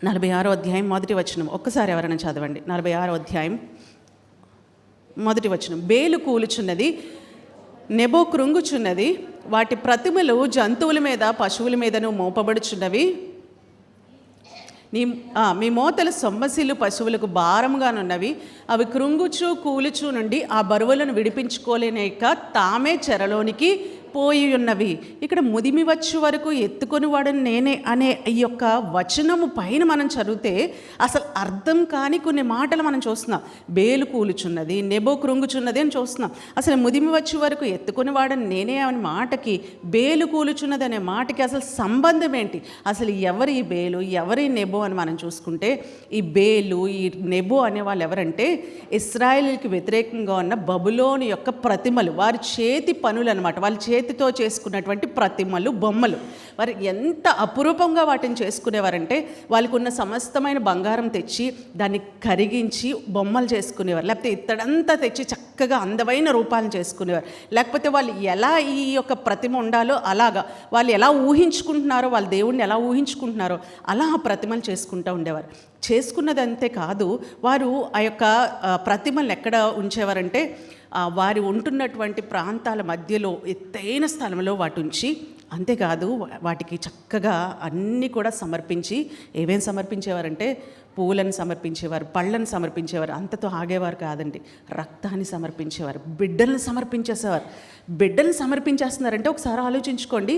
46వ అధ్యాయం మొదటి వచనం ఒక్కసారి ఎవరైనా చదవండి. 46వ అధ్యాయం మొదటి వచనం. బేలు కూలుచున్నది, నెబో కృంగుచున్నది, వాటి ప్రతిమలు జంతువుల మీద పశువుల మీదను మోపబడుచున్నవి. మీ మోతల సొమ్మసిల్లు పశువులకు భారముగానున్నవి. అవి కృంగుచు కూలుచు నుండి ఆ బరువులను విడిపించుకోలేక తామే చెరలోనికి పోయి ఉన్నవి. ఇక్కడ ముదిమి వచ్చు వరకు ఎత్తుకొని వాడని నేనే అనే ఈ యొక్క వచనము పైన మనం చదివితే అసలు అర్థం కాని కొన్ని మాటలు మనం చూస్తున్నాం. బేలు కూలుచున్నది, నెబో కృంగుచున్నది అని చూస్తున్నాం. అసలు ముదిమి వచ్చు వరకు ఎత్తుకొని వాడని నేనే అనే మాటకి బేలు కూలుచున్నది అనే మాటకి అసలు సంబంధం ఏంటి? అసలు ఎవరి ఈ బేలు, ఎవరి నెబో అని మనం చూసుకుంటే, ఈ బేలు, ఈ నెబో అనే వాళ్ళు ఎవరంటే ఇశ్రాయేలుకి వ్యతిరేకంగా ఉన్న బబులోను యొక్క ప్రతిమలు, వారి చేతి పనులు అనమాట. వాళ్ళ చేతితో చేసుకున్నటువంటి ప్రతిమలు, బొమ్మలు. వారు ఎంత అపురూపంగా వాటిని చేసుకునేవారంటే వాళ్ళకు ఉన్న సమస్తమైన బంగారం తెచ్చి దాన్ని కరిగించి బొమ్మలు చేసుకునేవారు, లేకపోతే ఇత్తడంతా తెచ్చి చక్కగా అందమైన రూపాలను చేసుకునేవారు. లేకపోతే వాళ్ళు ఎలా ఈ యొక్క ప్రతిమ ఉండాలో అలాగా వాళ్ళు ఎలా ఊహించుకుంటున్నారో, వాళ్ళ దేవుణ్ణి ఎలా ఊహించుకుంటున్నారో అలా ఆ ప్రతిమలు చేసుకుంటూ ఉండేవారు. చేసుకున్నదంతే కాదు, వారు ఆ యొక్క ప్రతిమలను ఎక్కడ ఉంచేవారంటే వారు ఉంటున్నటువంటి ప్రాంతాల మధ్యలో ఎత్తైన స్థలంలో వాటి ఉంచి, అంతేకాదు వాటికి చక్కగా అన్నీ కూడా సమర్పించి, ఏమేమి సమర్పించేవారంటే పూలను సమర్పించేవారు, పళ్ళను సమర్పించేవారు. అంతతో ఆగేవారు కాదండి, రక్తాన్ని సమర్పించేవారు, బిడ్డలను సమర్పించేసేవారు. బిడ్డలను సమర్పించేస్తున్నారంటే ఒకసారి ఆలోచించుకోండి,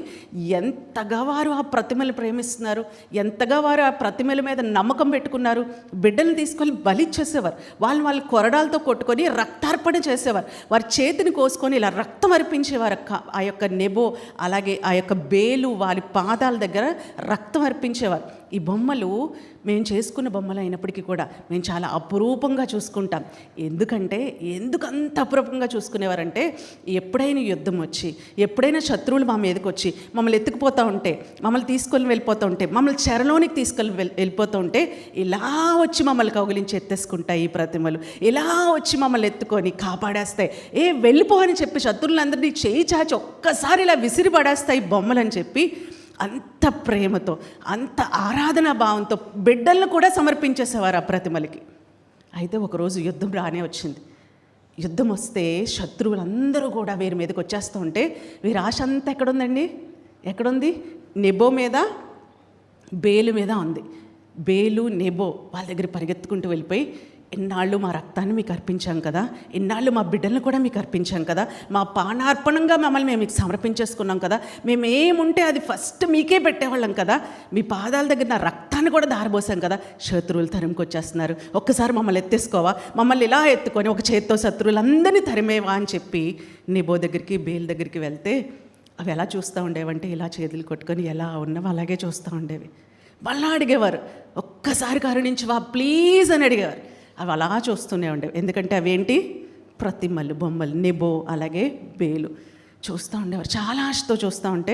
ఎంతగా వారు ఆ ప్రతిమలు ప్రేమిస్తున్నారు, ఎంతగా వారు ఆ ప్రతిమల మీద నమ్మకం పెట్టుకున్నారు. బిడ్డలను తీసుకొని బలిచ్చేసేవారు, వాళ్ళు కొరడాలతో కొట్టుకొని రక్తార్పణ చేసేవారు, వారి చేతిని కోసుకొని ఇలా రక్తం అర్పించేవారు. ఆ యొక్క నెబో అలాగే ఆ యొక్క బేలు వారి పాదాల దగ్గర రక్తం అర్పించేవారు. ఈ బొమ్మలు మేము చేసుకున్న బొమ్మలు అయినప్పటికీ కూడా మేము చాలా అపురూపంగా చూసుకుంటాం. ఎందుకు అంత అపురూపంగా చూసుకునేవారంటే ఎప్పుడైనా యుద్ధం వచ్చి, ఎప్పుడైనా శత్రువులు మా మీదకి వచ్చి మమ్మల్ని ఎత్తుకుపోతూ ఉంటే, మమ్మల్ని తీసుకొని వెళ్ళిపోతూ ఉంటే, మమ్మల్ని చెరలోనికి తీసుకొని వెళ్ళిపోతూ ఉంటే ఇలా వచ్చి మమ్మల్ని కౌగిలించి ఎత్తేసుకుంటాయి ఈ ప్రతిమలు, ఇలా వచ్చి మమ్మల్ని ఎత్తుకొని కాపాడేస్తాయి. వెళ్ళిపో అని చెప్పి శత్రువులందరినీ చేయి చాచి ఒక్కసారి ఇలా విసిరి పడేస్తాయి బొమ్మలు అని చెప్పి అంత ప్రేమతో, అంత ఆరాధనా భావంతో బిడ్డలను కూడా సమర్పించేసేవారు ఆ ప్రతిమలకి. అయితే ఒకరోజు యుద్ధం రానే వచ్చింది. యుద్ధం వస్తే శత్రువులందరూ కూడా వీరి మీదకి వచ్చేస్తూ ఉంటే వీరి ఆశ అంతా ఎక్కడుంది? నెబో మీద, బేలు మీద ఉంది. బేలు, నెబో వాళ్ళ దగ్గర పరిగెత్తుకుంటూ వెళ్ళిపోయి, ఎన్నాళ్ళు మా రక్తాన్ని మీకు అర్పించాం కదా, ఎన్నాళ్ళు మా బిడ్డలను కూడా మీకు అర్పించాం కదా, మా పానార్పణంగా మమ్మల్ని మేము మీకు సమర్పించేసుకున్నాం కదా, మేము ఏముంటే అది ఫస్ట్ మీకే పెట్టేవాళ్ళం కదా, మీ పాదాల దగ్గర నా రక్తాన్ని కూడా దారబోసాం కదా, శత్రువులు తరిమికి వచ్చేస్తున్నారు, ఒక్కసారి మమ్మల్ని ఎత్తేసుకోవా, మమ్మల్ని ఇలా ఎత్తుకొని ఒక చేత్తో శత్రువులందరినీ తరిమేవా అని చెప్పి నెబో దగ్గరికి, బేలు దగ్గరికి వెళ్తే అవి ఎలా చూస్తూ ఉండేవంటే ఇలా చేతులు కొట్టుకొని ఎలా ఉన్నవో అలాగే చూస్తూ ఉండేవి. మళ్ళా అడిగేవారు, ఒక్కసారి కరుణించవా ప్లీజ్ అని అడిగేవారు. అవి అలా చూస్తూనే ఉండేవి, ఎందుకంటే అవేంటి? ప్రతిమలు, బొమ్మలు. నెబో అలాగే బేలు చూస్తూ ఉండేవారు. చాలా ఆశతో చూస్తూ ఉంటే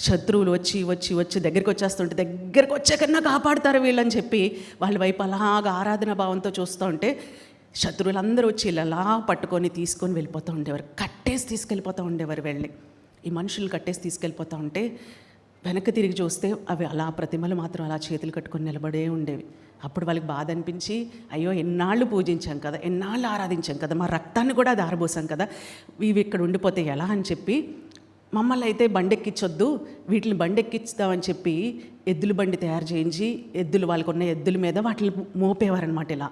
శత్రువులు వచ్చి దగ్గరికి వచ్చేస్తుంటే, దగ్గరికి వచ్చాకన్నా కాపాడుతారు వీళ్ళని చెప్పి వాళ్ళ వైపు అలాగా ఆరాధన భావంతో చూస్తూ ఉంటే శత్రువులందరూ వచ్చి ఇలా పట్టుకొని తీసుకొని వెళ్ళిపోతూ ఉండేవారు, కట్టేసి తీసుకెళ్ళిపోతూ ఉండేవారు. ఈ మనుషులు కట్టేసి తీసుకెళ్ళిపోతూ ఉంటే వెనక్కి తిరిగి చూస్తే అవి అలా ప్రతిమలు మాత్రం అలా చేతులు కట్టుకొని నిలబడే ఉండేవి. అప్పుడు వాళ్ళకి బాధ అనిపించి, అయ్యో ఎన్నాళ్ళు పూజించాం కదా, ఎన్నాళ్ళు ఆరాధించాం కదా, మా రక్తాన్ని కూడా దారబోసాం కదా, ఇవి ఇక్కడ ఉండిపోతే ఎలా అని చెప్పి మమ్మల్ని అయితే బండెక్కించొద్దు, వీటిని బండెక్కిస్తామని చెప్పి ఎద్దుల బండి తయారు చేయించి వాళ్ళకు ఉన్న ఎద్దుల మీద వాటిని మోపేవారనమాట. ఇలా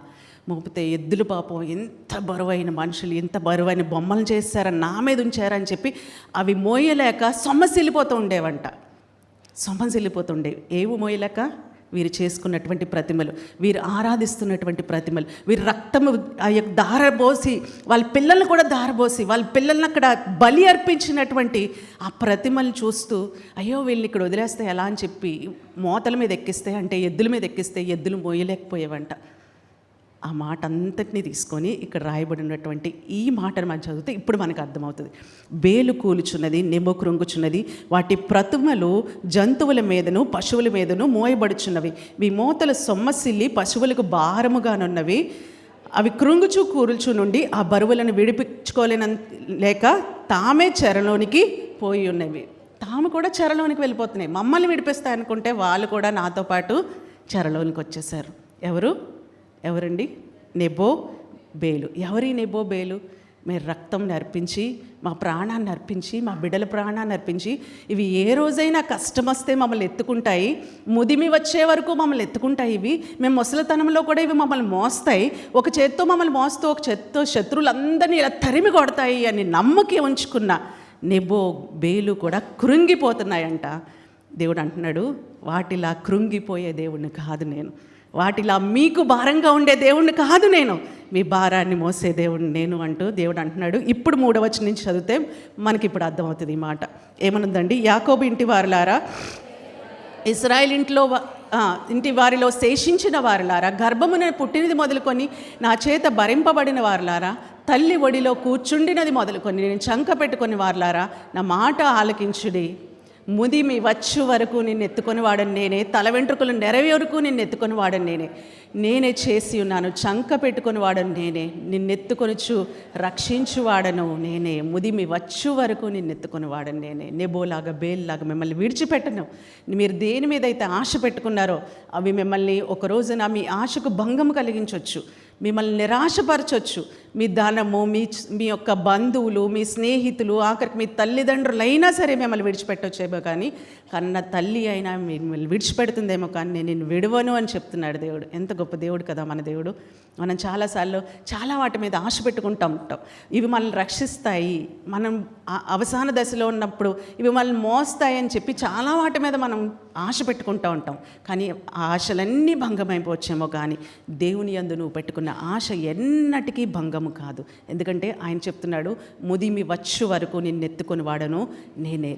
మోపితే ఎద్దులు పాపం ఎంత బరువైన మనుషులు, ఎంత బరువైన బొమ్మలు చేశారని నా మీద ఉంచారని చెప్పి అవి మోయలేక సొమ్మసిల్లిపోతూ ఉండేవంట. ఏవి మోయలేక? వీరు చేసుకున్నటువంటి ప్రతిమలు, వీరు ఆరాధిస్తున్నటువంటి ప్రతిమలు, వీరు రక్తము దారబోసి వాళ్ళ పిల్లల్ని కూడా దారబోసి వాళ్ళ పిల్లల్ని అక్కడ బలి అర్పించినటువంటి ఆ ప్రతిమలు చూస్తూ, అయ్యో వీళ్ళని ఇక్కడ వదిలేస్తే ఎలా అని చెప్పి మోతల మీద ఎక్కిస్తే, అంటే ఎద్దుల మీద ఎక్కిస్తే ఎద్దులు మోయలేకపోయేవంట. ఆ మాట అంతటినీ తీసుకొని ఇక్కడ రాయబడినటువంటి ఈ మాటను మనం చదివితే ఇప్పుడు మనకు అర్థమవుతుంది. బేలు కూలుచున్నది, నెబో కృంగుచున్నది, వాటి ప్రతిమలు జంతువుల మీదను పశువుల మీదను మోయబడుచున్నవి. మీ మోతలు సొమ్మసిల్లి పశువులకు భారముగానున్నవి. అవి కృంగుచు కూరుచు నుండి ఆ బరువులను లేక తామే చెరలోనికి పోయి ఉన్నవి. తాము కూడా చెరలోనికి వెళ్ళిపోతున్నాయి. మమ్మల్ని విడిపిస్తాయి అనుకుంటే వాళ్ళు కూడా నాతో పాటు చెరలోనికి వచ్చేసారు. ఎవరండి? నెబో బేలు. ఎవరి నెబో బేలు? మీరు రక్తం అర్పించి, మా ప్రాణాన్ని అర్పించి, మా బిడ్డల ప్రాణాన్ని అర్పించి, ఇవి ఏ రోజైనా కష్టం వస్తే మమ్మల్ని ఎత్తుకుంటాయి, ముదిమి వచ్చే వరకు మమ్మల్ని ఎత్తుకుంటాయి. ఇవి మేము ముసలితనంలో కూడా ఇవి మమ్మల్ని మోస్తాయి, ఒక చేత్తో మమ్మల్ని మోస్తూ ఒక చేత్తో శత్రువులందరినీ ఇలా తరిమి కొడతాయి అని నమ్మకి ఉంచుకున్న నెబో బేలు కూడా కృంగిపోతున్నాయంట. దేవుడు అంటున్నాడు, వాటిలా కృంగిపోయే దేవుడిని కాదు నేను, వాటిలా మీకు భారంగా ఉండే దేవుణ్ణి కాదు నేను, మీ భారాన్ని మోసే దేవుడిని నేను అంటూ దేవుడు అంటున్నాడు. ఇప్పుడు 3వ వచనం నుంచి చదివితే మనకి ఇప్పుడు అర్థమవుతుంది ఈ మాట. ఏమనుందండి? యాకోబు ఇంటి వారులారా, ఇశ్రాయేలు ఇంటి వారిలో శేషించిన వారులారా, గర్భమున పుట్టినది మొదలుకొని నా చేత భరింపబడిన వారులారా, తల్లి ఒడిలో కూర్చుండినది మొదలుకొని నేను చంక పెట్టుకొని వారులారా, నా మాట ఆలకించుడి. ముదిమి వచ్చు వరకు నిన్ను ఎత్తుకొని వాడని నేనే, తల వెంట్రుకలు నెరవేరుకు నిన్ను ఎత్తుకొని వాడని నేనే చేసి ఉన్నాను. చంక పెట్టుకొని వాడను నేనే, నిన్నెత్తుకొనుచు రక్షించువాడను నేనే, ముదిమి వచ్చు వరకు నిన్నెత్తుకొని వాడను నేనే. నెబోలాగా బేల్లాగా మిమ్మల్ని విడిచిపెట్టను. మీరు దేని మీద అయితే ఆశ పెట్టుకున్నారో అవి మిమ్మల్ని ఒక రోజున మీ ఆశకు భంగం కలిగించవచ్చు, మిమ్మల్ని నిరాశపరచవచ్చు. మీ ధనము, మీ యొక్క బంధువులు, మీ స్నేహితులు, ఆఖరికి మీ తల్లిదండ్రులైనా సరే మిమ్మల్ని విడిచిపెట్టొచ్చేమో, కానీ కన్న తల్లి అయినా మిమ్మల్ని విడిచిపెడుతుందేమో, కానీ నేను నిన్ను విడవను అని చెప్తున్నాడు దేవుడు. ఎంత గొప్ప దేవుడు కదా మన దేవుడు. మనం చాలాసార్లు చాలా వాటి మీద ఆశ పెట్టుకుంటూ ఉంటాం. ఇవి మనల్ని రక్షిస్తాయి, మనం అవసాన దశలో ఉన్నప్పుడు ఇవి మనల్ని మోస్తాయి అని చెప్పి చాలా వాటి మీద మనం ఆశ పెట్టుకుంటూ ఉంటాం. కానీ ఆ ఆశలన్నీ భంగమైపోవచ్చేమో, కానీ దేవుని యందు నువ్వు పెట్టుకున్న ఆశ ఎన్నటికీ భంగము కాదు. ఎందుకంటే ఆయన చెప్తున్నాడు, ముదిమి వచ్చు వరకు నిన్నెత్తుకొని వాడను నేనే.